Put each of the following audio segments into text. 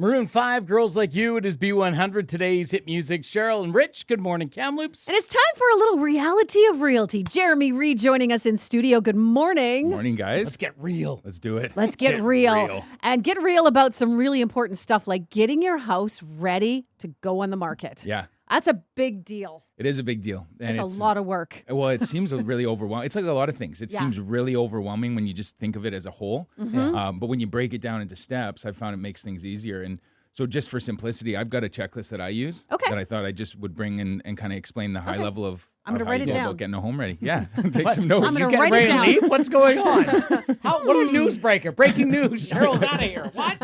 Maroon 5, Girls Like You. It is B100, today's hit music. Cheryl and Rich, good morning, Kamloops. And it's time for a little reality of realty. Jeremy Reed joining us in studio. Good morning. Morning, guys. Let's get real. Let's do it. Let's get real. And get real about some really important stuff like getting your house ready to go on the market. Yeah. That's a big deal. It is a big deal. And it's a lot of work. Well, it seems really overwhelming. It's like a lot of things. It seems really overwhelming when you just think of it as a whole. But when you break it down into steps, I found it makes things easier. And so just for simplicity, I've got a checklist that I use that I thought I just would bring in and kind of explain the high level of I'm going to write it down. About getting a home ready. Yeah. Take some notes. I'm going You to getting write ready it to down. leave? What's going on? What a newsbreaker. Breaking news. Cheryl's out of here. What?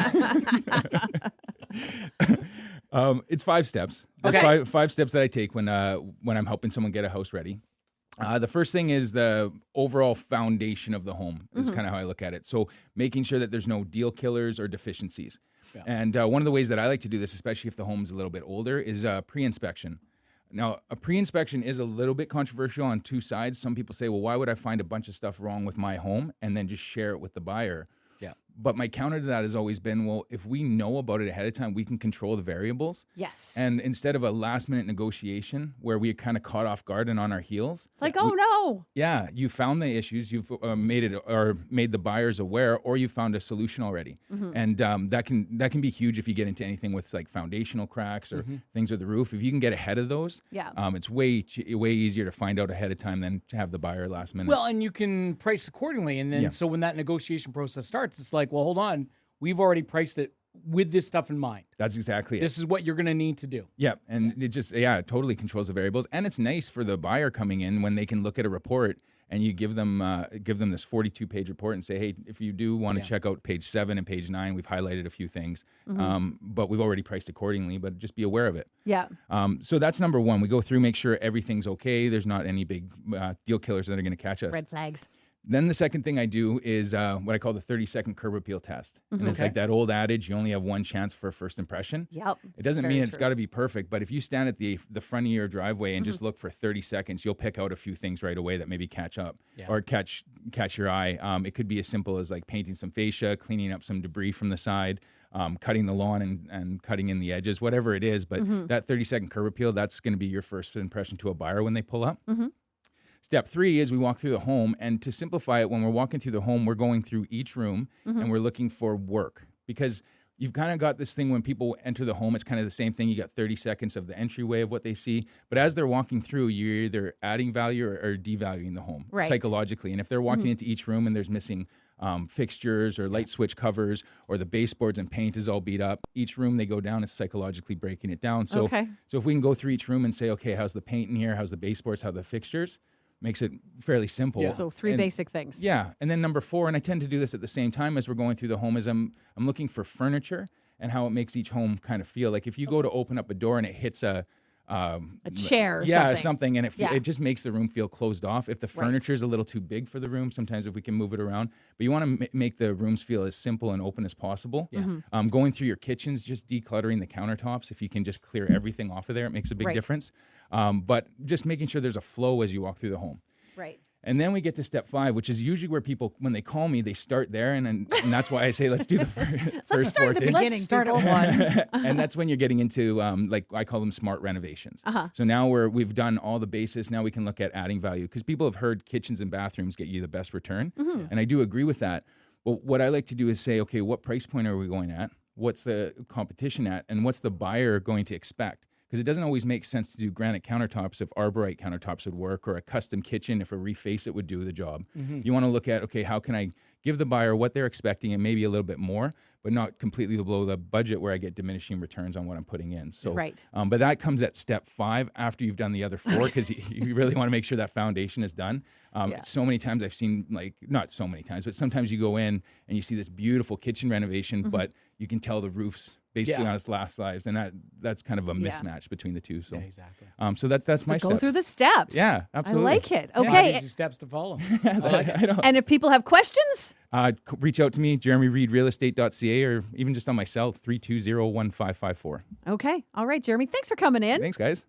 It's 5 steps. There's five steps that I take when I'm helping someone get a house ready. The first thing is the overall foundation of the home is kind of how I look at it. So making sure that there's no deal killers or deficiencies. Yeah. And one of the ways that I like to do this, especially if the home's a little bit older, is pre-inspection. Now, a pre-inspection is a little bit controversial on two sides. Some people say, well, why would I find a bunch of stuff wrong with my home and then just share it with the buyer? Yeah. But my counter to that has always been, well, if we know about it ahead of time, we can control the variables. Yes. And instead of a last-minute negotiation where we kind of caught off guard and on our heels. It's like, oh, no. Yeah, you found the issues, you've made the buyers aware, or you found a solution already. And that can be huge if you get into anything with like foundational cracks or things with the roof. If you can get ahead of those, it's way easier to find out ahead of time than to have the buyer last minute. Well, and you can price accordingly. And then so when that negotiation process starts, it's like, well, hold on. We've already priced it with this stuff in mind. That's exactly it. This is what you're going to need to do. Yeah, and it just, it totally controls the variables. And it's nice for the buyer coming in when they can look at a report and you give them this 42-page report and say, hey, if you do want to check out page 7 and page 9, we've highlighted a few things, but we've already priced accordingly, but just be aware of it. Yeah. So that's number one. We go through, make sure everything's okay. There's not any big deal killers that are going to catch us. Red flags. Then the second thing I do is what I call the 30-second curb appeal test. And it's like that old adage, you only have one chance for a first impression. Yep. It doesn't mean it's got to be perfect, but if you stand at the front of your driveway and just look for 30 seconds, you'll pick out a few things right away that maybe catch up or catch your eye. It could be as simple as like painting some fascia, cleaning up some debris from the side, cutting the lawn and cutting in the edges, whatever it is. But that 30-second curb appeal, that's going to be your first impression to a buyer when they pull up. Step 3 is we walk through the home, and to simplify it, when we're walking through the home, we're going through each room and we're looking for work, because you've kind of got this thing when people enter the home, it's kind of the same thing. You got 30 seconds of the entryway of what they see, but as they're walking through, you're either adding value or devaluing the home psychologically. And if they're walking into each room and there's missing fixtures or light switch covers, or the baseboards and paint is all beat up, each room they go down is psychologically breaking it down. So if we can go through each room and say, okay, how's the paint in here? How's the baseboards? How the fixtures? Makes it fairly simple. Yeah. So 3 basic things. Yeah. And then number 4, and I tend to do this at the same time as we're going through the home, is I'm looking for furniture and how it makes each home kind of feel. Like if you go to open up a door and it hits a chair or something, and it just makes the room feel closed off. If the furniture is a little too big for the room, sometimes if we can move it around, but you want to make the rooms feel as simple and open as possible. Going through your kitchens, just decluttering the countertops, if you can just clear everything off of there, it makes a big difference. But just making sure there's a flow as you walk through the home. Right. And then we get to step 5, which is usually where people, when they call me, they start there, and that's why I say let's do the first 4 things. Let's start at 1. And that's when you're getting into like I call them smart renovations. So now we've done all the basis. Now we can look at adding value, because people have heard kitchens and bathrooms get you the best return, and I do agree with that. But what I like to do is say, okay, what price point are we going at? What's the competition at? And what's the buyer going to expect? Because it doesn't always make sense to do granite countertops if arborite countertops would work, or a custom kitchen if a reface it would do the job. You want to look at, okay, how can I give the buyer what they're expecting and maybe a little bit more, but not completely below the budget where I get diminishing returns on what I'm putting in. So, but that comes at step 5 after you've done the other 4, because you really want to make sure that foundation is done. So many times I've seen, like, not so many times, but sometimes you go in and you see this beautiful kitchen renovation, but you can tell the roof's basically on its last lives, and that's kind of a mismatch between the two. So exactly. So that's my steps. Go through the steps. Yeah, absolutely. I like it. Okay. Easy steps to follow. I like it. And if people have questions, reach out to me, jeremyreedrealestate.ca, or even just on my cell, 320-1554. Okay. All right, Jeremy. Thanks for coming in. Thanks, guys.